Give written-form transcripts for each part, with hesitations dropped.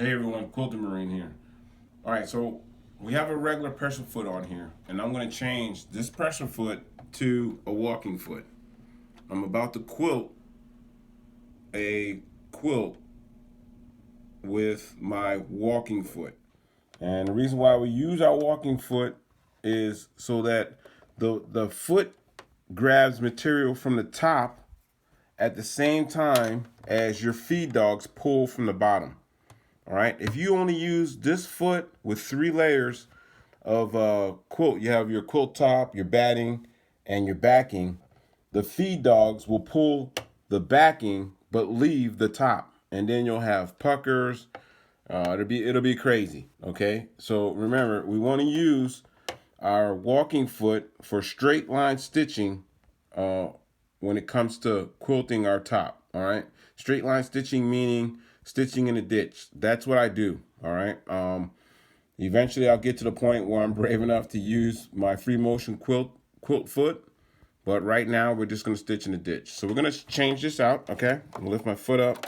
Hey everyone, Quilting Marine here. All right, so we have a regular pressure foot on here, and I'm going to change this pressure foot to a walking foot. I'm about to quilt a quilt with my walking foot. And the reason why we use our walking foot is so that the foot grabs material from the top at the same time as your feed dogs pull from the bottom. All right, if you only use this foot with 3 layers of quilt, you have your quilt top, your batting, and your backing. The feed dogs will pull the backing but leave the top, and then you'll have puckers. It'll be crazy. Okay, so remember, we want to use our walking foot for straight line stitching when it comes to quilting our top. All right, straight line stitching meaning stitching in a ditch. That's what I do. All right. Eventually, I'll get to the point where I'm brave enough to use my free motion quilt foot. But right now, we're just gonna stitch in the ditch. So we're gonna change this out. Okay. I'm gonna lift my foot up.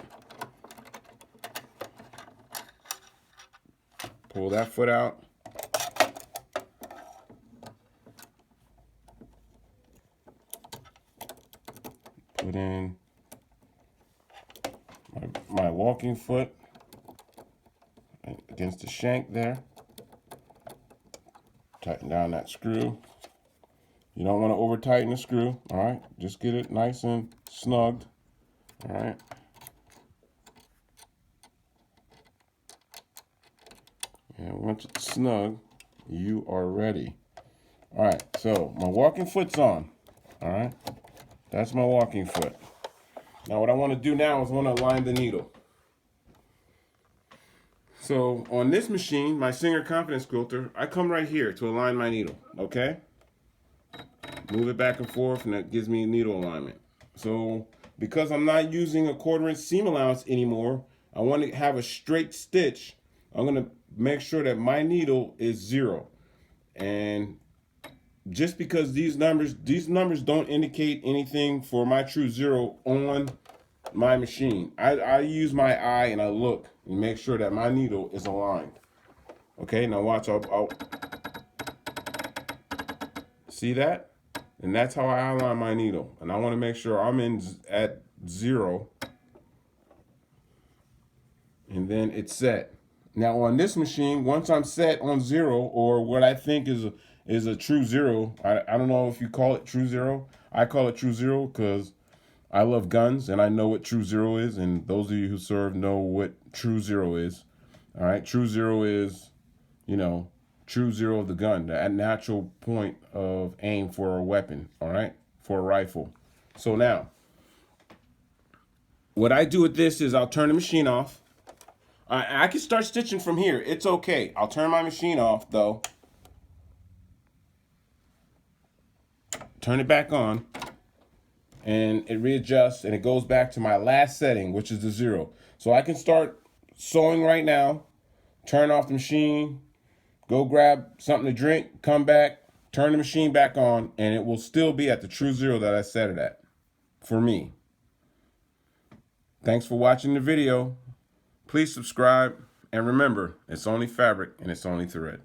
Pull that foot out. Put in my walking foot against the shank there. Tighten down that screw. You don't want to over tighten the screw. All right, just get it nice and snugged. All right. And once it's snug, you are ready. All right, so my walking foot's on. All right, that's my walking foot. Now what I want to do now is I want to align the needle. So on this machine, my Singer Confidence Quilter, I come right here to align my needle, okay? Move it back and forth, and that gives me needle alignment. So because I'm not using a 1/4" seam allowance anymore, I want to have a straight stitch. I'm going to make sure that my needle is 0. And just because these numbers don't indicate anything for my true 0 on my machine. I use my eye and I look and make sure that my needle is aligned. Okay, now watch, I'll see that? And that's how I align my needle. And I want to make sure I'm in at 0. And then it's set. Now on this machine, once I'm set on 0, or what I think is a true 0, I don't know if you call it true 0. I call it true 0 because I love guns and I know what true 0 is, and those of you who serve know what true 0 is. All right, true 0 is, true 0 of the gun, the natural point of aim for a weapon, all right, for a rifle. So now, what I do with this is I'll turn the machine off. I can start stitching from here. It's okay. I'll turn my machine off, though. Turn it back on. And it readjusts and it goes back to my last setting, which is the 0. So I can start sewing right now, turn off the machine, go grab something to drink, come back, turn the machine back on, and it will still be at the true 0 that I set it at, for me. Thanks for watching the video. Please subscribe, and remember, it's only fabric and it's only thread.